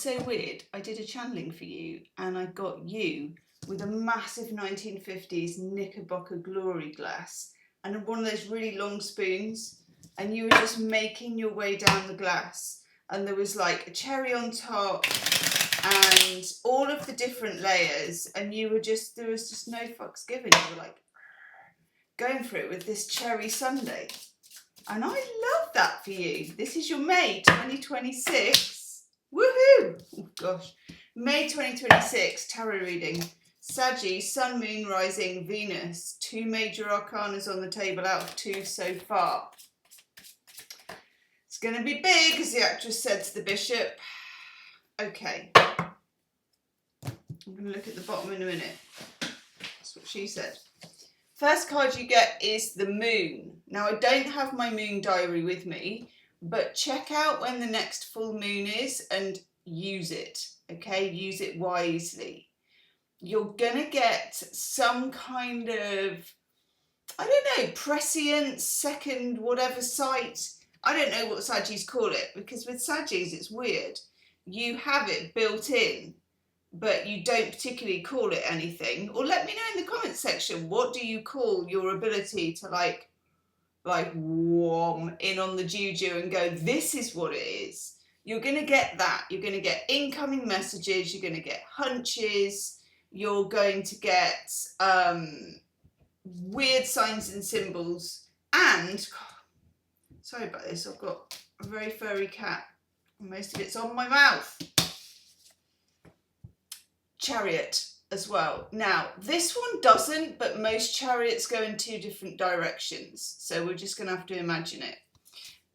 so weird. I did a channeling for you and I got you with a massive 1950s Knickerbocker glory glass and one of those really long spoons, and you were just making your way down the glass, and there was like a cherry on top and all of the different layers, and you were just, there was just no fucks given. You were like going for it with this cherry sundae. And I love that for you. This is your May 2026. Woohoo! Oh gosh. May 2026 tarot reading. Saggy, Sun, Moon, Rising, Venus. 2 major arcanas on the table out of 2 so far. It's going to be big, as the actress said to the bishop. Okay. I'm going to look at the bottom in a minute. That's what she said. First card you get is the Moon. Now, I don't have my moon diary with me, but check out when the next full moon is and use it, okay? Use it wisely. You're going to get some kind of, I don't know, prescient, second, whatever sight. I don't know what Saggies call it, because with Saggies it's weird. You have it built in, but you don't particularly call it anything. Or let me know in the comments section, what do you call your ability to like whom in on the juju and go, this is what it is. You're going to get that. You're going to get incoming messages. You're going to get hunches. You're going to get weird signs and symbols. And, sorry about this, I've got a very furry cat. Most of it's on my mouth. Chariot as well. Now, this one doesn't, but most chariots go in 2 different directions. So we're just going to have to imagine it.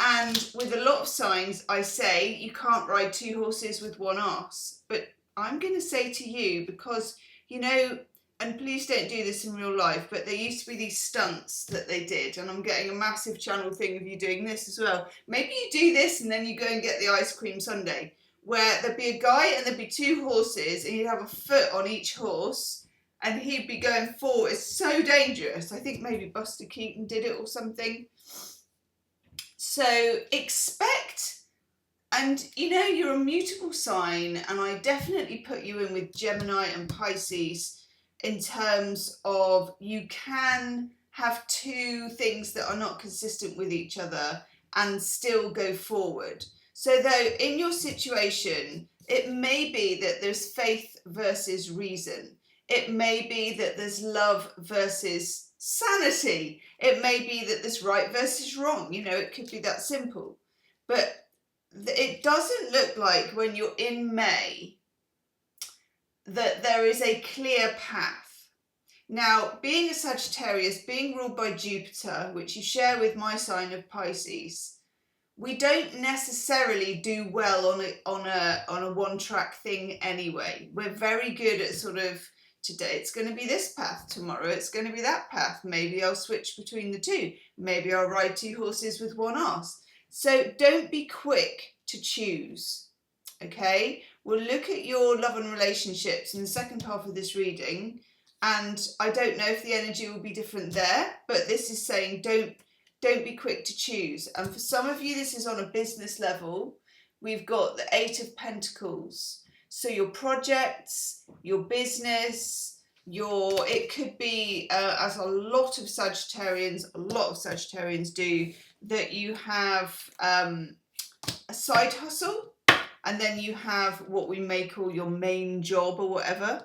And with a lot of signs, I say you can't ride 2 horses with one arse. But I'm going to say to you, because, you know, and please don't do this in real life, but there used to be these stunts that they did, and I'm getting a massive channel thing of you doing this as well. Maybe you do this and then you go and get the ice cream sundae, where there'd be a guy and there'd be 2 horses, and he'd have a foot on each horse, and he'd be going forward. It's so dangerous. I think maybe Buster Keaton did it or something. So expect, and you know, you're a mutable sign, and I definitely put you in with Gemini and Pisces in terms of you can have 2 things that are not consistent with each other and still go forward. So though in your situation, it may be that there's faith versus reason. It may be that there's love versus sanity. It may be that there's right versus wrong. You know, it could be that simple. But it doesn't look like when you're in May that there is a clear path. Now, being a Sagittarius, being ruled by Jupiter, which you share with my sign of Pisces, we don't necessarily do well on a one-track thing anyway. We're very good at sort of, today it's going to be this path, tomorrow it's going to be that path. Maybe I'll switch between the 2. Maybe I'll ride 2 horses with one arse. So don't be quick to choose, okay? We'll look at your love and relationships in the second half of this reading, and I don't know if the energy will be different there, but this is saying don't be quick to choose. And for some of you, this is on a business level. We've got the 8 of Pentacles. So your projects, your business, it could be, as a lot of Sagittarians do, that you have a side hustle, and then you have what we may call your main job or whatever.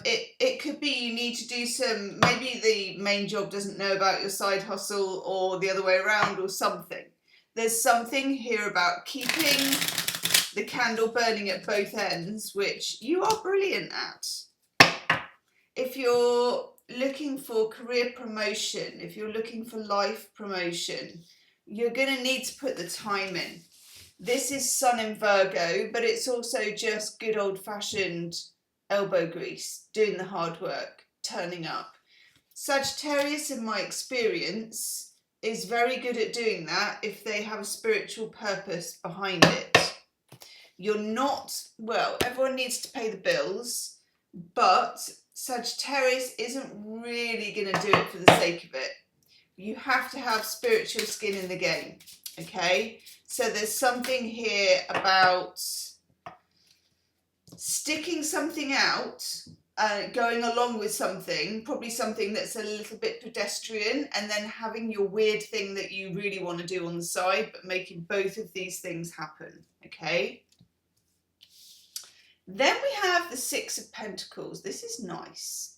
It could be you need to do some, maybe the main job doesn't know about your side hustle, or the other way around, or something. There's something here about keeping the candle burning at both ends, which you are brilliant at. If you're looking for career promotion, if you're looking for life promotion, you're going to need to put the time in. This is Sun in Virgo, but it's also just good old-fashioned elbow grease, doing the hard work, turning up. Sagittarius, in my experience, is very good at doing that if they have a spiritual purpose behind it. You're not, well, everyone needs to pay the bills, but Sagittarius isn't really going to do it for the sake of it. You have to have spiritual skin in the game, okay? So there's something here about sticking something out, going along with something, probably something that's a little bit pedestrian, and then having your weird thing that you really want to do on the side, but making both of these things happen, okay? Then we have the Six of Pentacles. This is nice.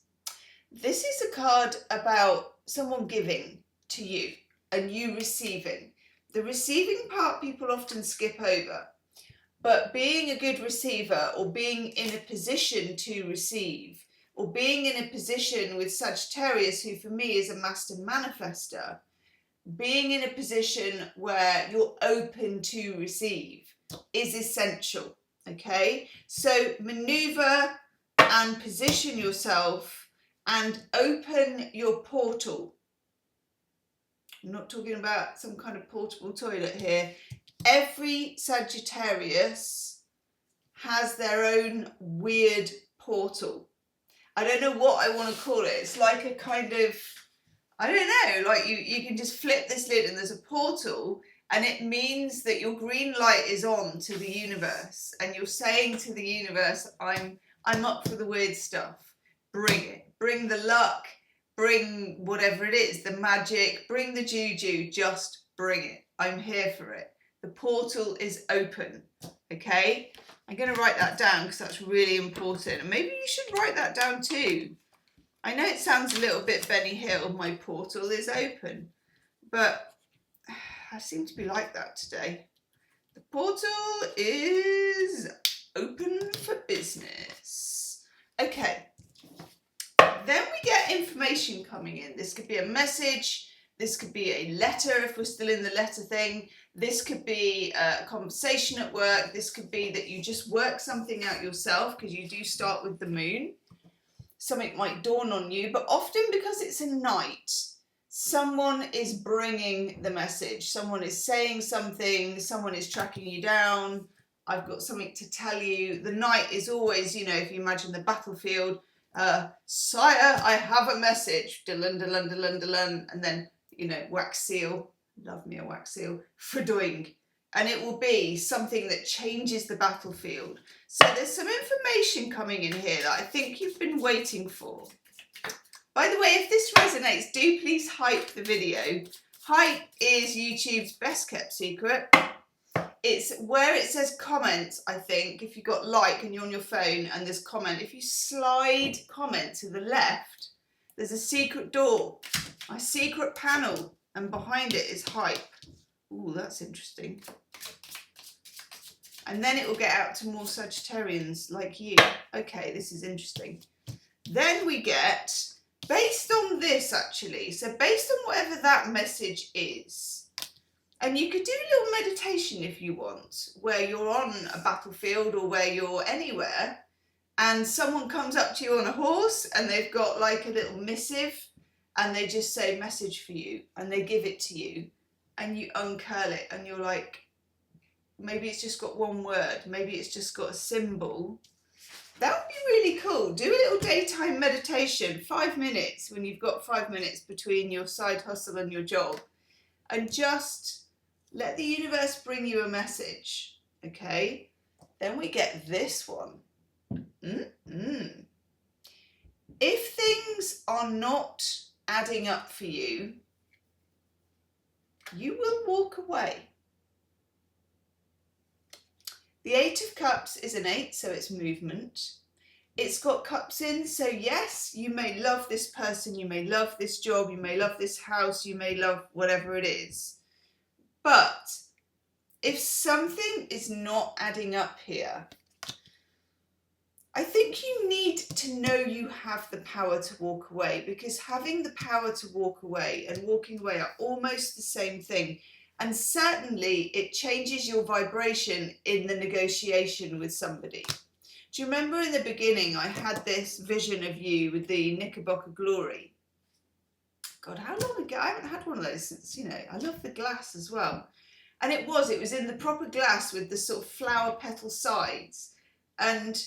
This is a card about someone giving to you and you receiving. The receiving part people often skip over. But being a good receiver, or being in a position to receive, or being in a position with Sagittarius, who for me is a master manifester, being in a position where you're open to receive is essential, okay? So maneuver and position yourself and open your portal. I'm not talking about some kind of portable toilet here. Every Sagittarius has their own weird portal. I don't know what I want to call it. It's like a kind of, I don't know, like you can just flip this lid and there's a portal, and it means that your green light is on to the universe and you're saying to the universe, I'm up for the weird stuff. Bring it. Bring the luck. Bring whatever it is, the magic, bring the juju, just bring it. I'm here for it. The portal is open, okay? I'm going to write that down because that's really important. And maybe you should write that down too. I know it sounds a little bit Benny Hill, my portal is open, but I seem to be like that today. The portal is open for business. Okay. Then we get information coming in. This could be a message. This could be a letter if we're still in the letter thing. This could be a conversation at work. This could be that you just work something out yourself because you do start with the moon. Something might dawn on you, but often because it's a night, someone is bringing the message. Someone is saying something. Someone is tracking you down. I've got something to tell you. The night is always, you know, if you imagine the battlefield, sire, I have a message, dun, dun, dun, dun, dun, and then, you know, wax seal, love me a wax seal, doing, and it will be something that changes the battlefield. So there's some information coming in here that I think you've been waiting for. By the way, if this resonates, do please hype the video. Hype is YouTube's best kept secret. It's where it says comment, I think, if you've got like and you're on your phone and there's comment, if you slide comment to the left, there's a secret door, a secret panel, and behind it is hype. Ooh, that's interesting. And then it will get out to more Sagittarians like you. Okay, this is interesting. Then we get, based on this actually, so based on whatever that message is, and you could do a little meditation if you want, where you're on a battlefield or where you're anywhere, and someone comes up to you on a horse and they've got like a little missive and they just say message for you and they give it to you and you uncurl it and you're like, maybe it's just got one word, maybe it's just got a symbol. That would be really cool. Do a little daytime meditation, 5 minutes when you've got 5 minutes between your side hustle and your job, and just let the universe bring you a message, okay? Then we get this one. If things are not adding up for you, you will walk away. The Eight of Cups is an 8, so it's movement. It's got cups in, so yes, you may love this person, you may love this job, you may love this house, you may love whatever it is. But if something is not adding up here, I think you need to know you have the power to walk away, because having the power to walk away and walking away are almost the same thing. And certainly it changes your vibration in the negotiation with somebody. Do you remember in the beginning I had this vision of you with the Knickerbocker Glory? God, how long ago? I haven't had one of those since, you know, I love the glass as well. And it was in the proper glass with the sort of flower petal sides. And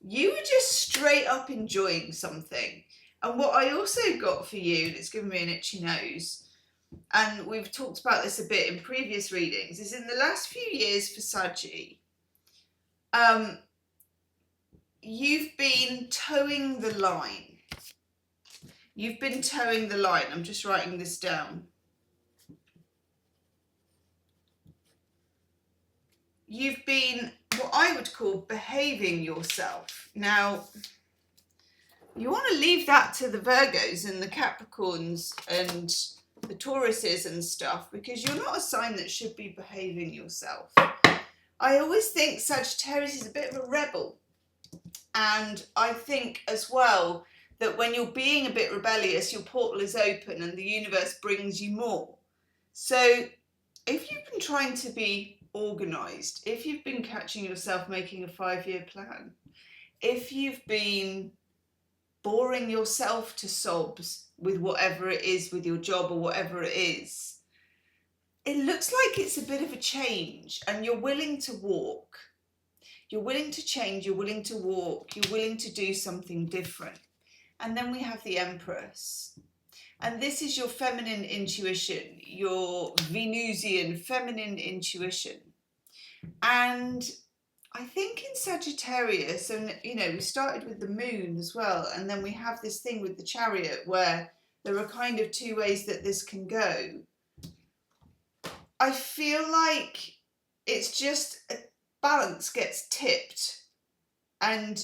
you were just straight up enjoying something. And what I also got for you, that's given me an itchy nose, and we've talked about this a bit in previous readings, is in the last few years for Saggy, you've been towing the line. You've been towing the line. I'm just writing this down. You've been what I would call behaving yourself. Now, you want to leave that to the Virgos and the Capricorns and the Tauruses and stuff, because you're not a sign that should be behaving yourself. I always think Sagittarius is a bit of a rebel. And I think as well that when you're being a bit rebellious, your portal is open and the universe brings you more. So if you've been trying to be organised, if you've been catching yourself making a 5-year plan, if you've been boring yourself to sobs with whatever it is, with your job or whatever it is, it looks like it's a bit of a change and you're willing to walk. You're willing to change, you're willing to walk, you're willing to do something different. And then we have the Empress. And this is your feminine intuition, your Venusian feminine intuition. And I think in Sagittarius, and you know, we started with the moon as well, and then we have this thing with the Chariot where there are kind of two ways that this can go. I feel like it's just a balance gets tipped, and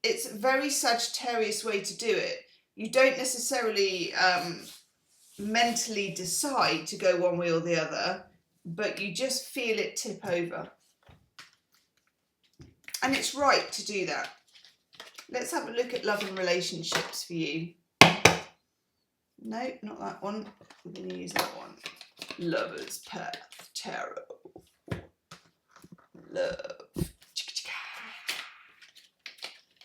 it's a very Sagittarius way to do it. You don't necessarily mentally decide to go one way or the other, but you just feel it tip over. And it's right to do that. Let's have a look at love and relationships for you. No, not that one. We're going to use that one. Lover's Path Tarot. Love.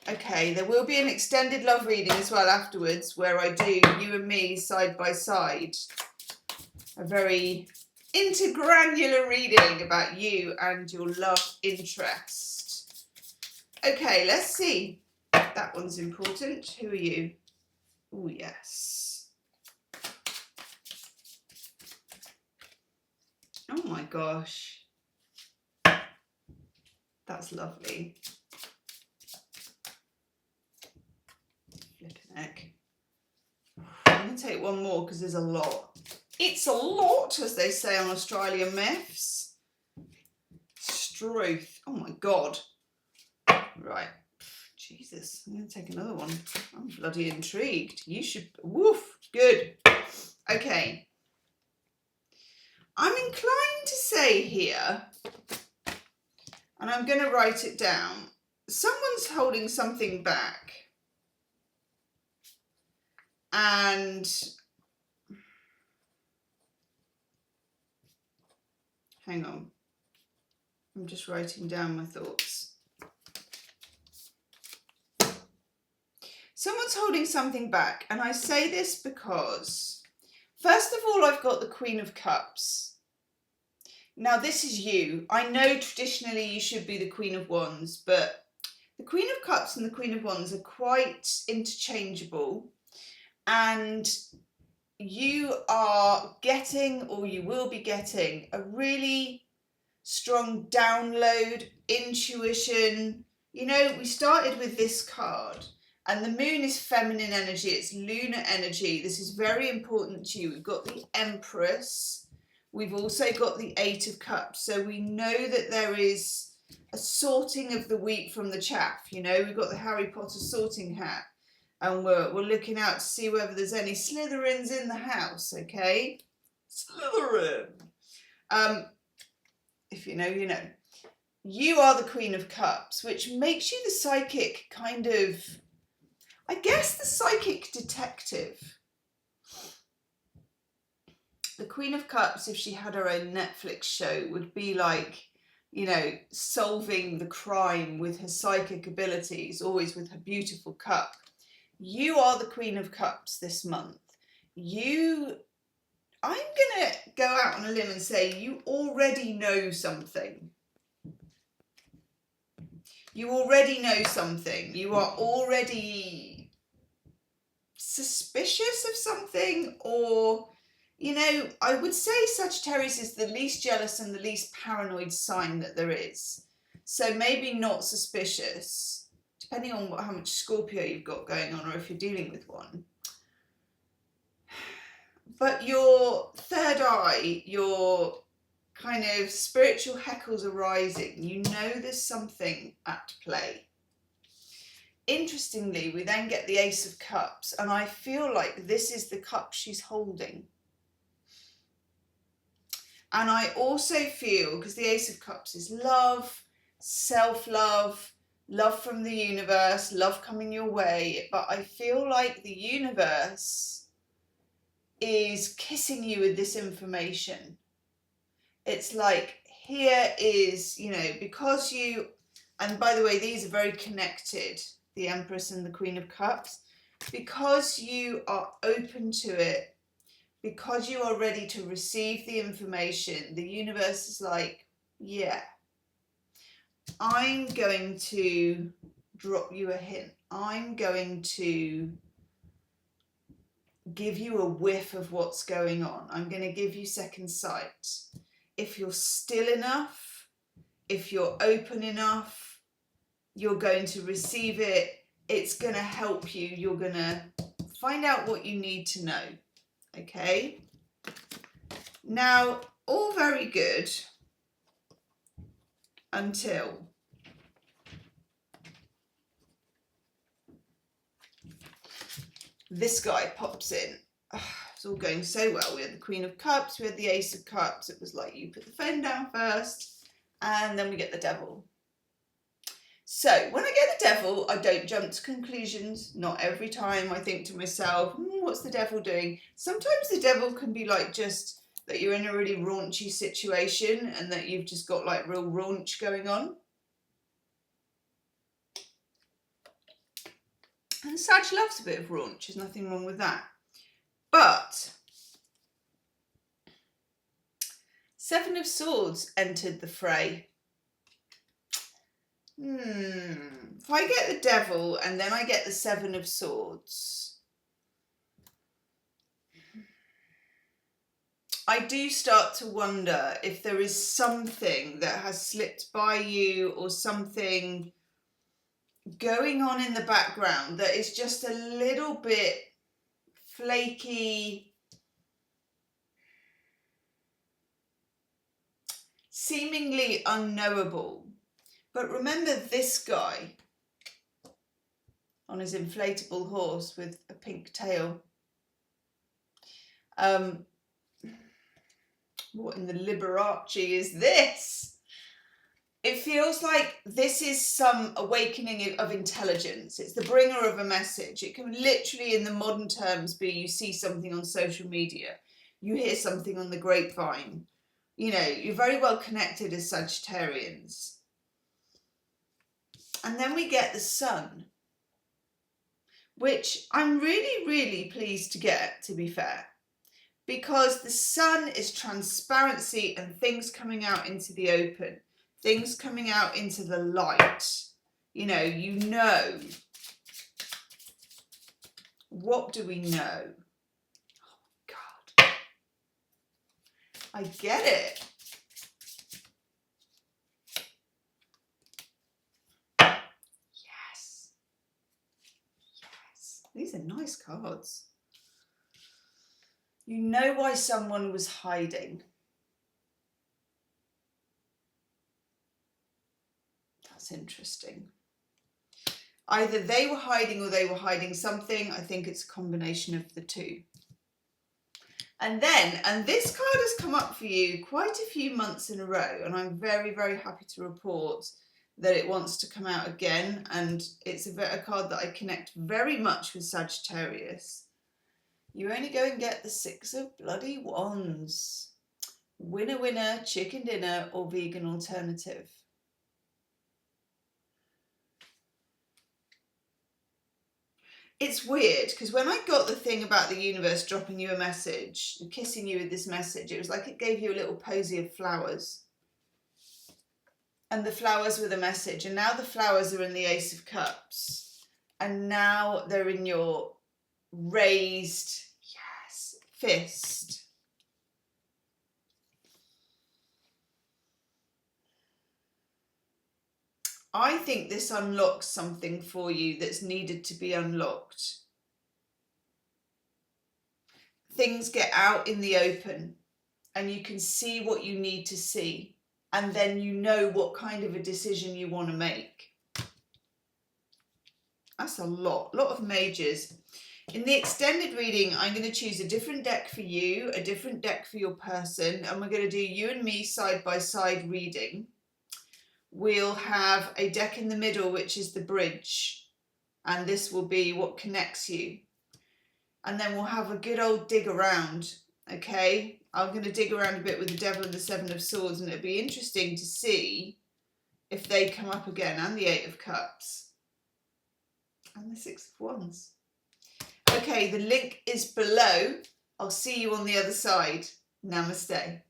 Okay, there will be an extended love reading as well afterwards, where I do you and me side by side. A very intergranular reading about you and your love interest. Okay, let's see. That one's important. Who are you? Oh, yes. Oh my gosh. That's lovely. Flipping heck. I'm going to take one more because there's a lot. It's a lot, as they say on Australian myths. Struth. Oh my God. Right. Jesus, I'm going to take another one. I'm bloody intrigued. You should. Woof. Good. Okay. I'm inclined to say here, and I'm going to write it down, someone's holding something back. And hang on, I'm just writing down my thoughts. Someone's holding something back, and I say this because, first of all, I've got the Queen of Cups. Now, this is you. I know traditionally you should be the Queen of Wands, but the Queen of Cups and the Queen of Wands are quite interchangeable, and you are getting, or you will be getting, a really strong download, intuition. You know, we started with this card, and the moon is feminine energy, it's lunar energy. This is very important to you. We've got the Empress. We've also got the 8 of Cups. So we know that there is a sorting of the wheat from the chaff. You know, we've got the Harry Potter sorting hat. And we're looking out to see whether there's any Slytherins in the house, okay? Slytherin. If you know, you know. You are the Queen of Cups, which makes you the psychic kind of, I guess, the psychic detective. The Queen of Cups, if she had her own Netflix show, would be like, you know, solving the crime with her psychic abilities, always with her beautiful cup. You are the Queen of Cups this month. I'm going to go out on a limb and say you already know something. You already know something. You are already suspicious of something, or, you know, I would say Sagittarius is the least jealous and the least paranoid sign that there is. So maybe not suspicious. depending on how much Scorpio you've got going on or if you're dealing with one. But your third eye, your kind of spiritual heckles are rising. You know there's something at play. Interestingly, we then get the Ace of Cups, and I feel like this is the cup she's holding. And I also feel, because the Ace of Cups is love, self-love, love from the universe, love coming your way, but I feel like the universe is kissing you with this information. It's like, here is, you know, because you, and by the way, these are very connected, the Empress and the Queen of Cups, because you are open to it, because you are ready to receive the information, the universe is like, yeah, I'm going to drop you a hint. I'm going to give you a whiff of what's going on. I'm going to give you second sight. If you're still enough, if you're open enough, you're going to receive it. It's going to help you. You're going to find out what you need to know. Okay? Now, all very good until this guy pops in. It's all going so well. We had the Queen of Cups, we had the Ace of Cups. It was like you put the phone down first, and then we get the Devil. So when I get the Devil, I don't jump to conclusions. Not every time. I think to myself, what's the Devil doing? Sometimes the Devil can be like just that you're in a really raunchy situation and that you've just got like real raunch going on. And Sag loves a bit of raunch. There's nothing wrong with that. But Seven of Swords entered the fray. If I get the Devil and then I get the Seven of Swords, I do start to wonder if there is something that has slipped by you or something going on in the background that is just a little bit flaky, seemingly unknowable. But remember this guy on his inflatable horse with a pink tail. What in the Liberace is this? It feels like this is some awakening of intelligence. It's the bringer of a message. It can literally, in the modern terms, be you see something on social media, you hear something on the grapevine. You know, you're very well connected as Sagittarians. And then we get the Sun, which I'm really, really pleased to get, to be fair, because the Sun is transparency and things coming out into the open, things coming out into the light. You know. What do we know? Oh, God. I get it. These are nice cards. You know why someone was hiding. That's interesting. Either they were hiding or they were hiding something. I think it's a combination of the two. And this card has come up for you quite a few months in a row, and I'm very, very happy to report that it wants to come out again, and it's a card that I connect very much with Sagittarius. You only go and get the Six of Bloody Wands. Winner, winner, chicken dinner, or vegan alternative. It's weird, because when I got the thing about the universe dropping you a message and kissing you with this message, it was like it gave you a little posy of flowers. And the flowers were the message. And now the flowers are in the Ace of Cups. And now they're in your raised, yes, fist. I think this unlocks something for you that's needed to be unlocked. Things get out in the open and you can see what you need to see, and then you know what kind of a decision you want to make. That's a lot of majors. In the extended reading, I'm going to choose a different deck for you, a different deck for your person, and we're going to do you and me side by side reading. We'll have a deck in the middle, which is the bridge, and this will be what connects you. And then we'll have a good old dig around, okay? I'm going to dig around a bit with the Devil and the Seven of Swords, and it'll be interesting to see if they come up again, and the Eight of Cups. And the Six of Wands. Okay, the link is below. I'll see you on the other side. Namaste.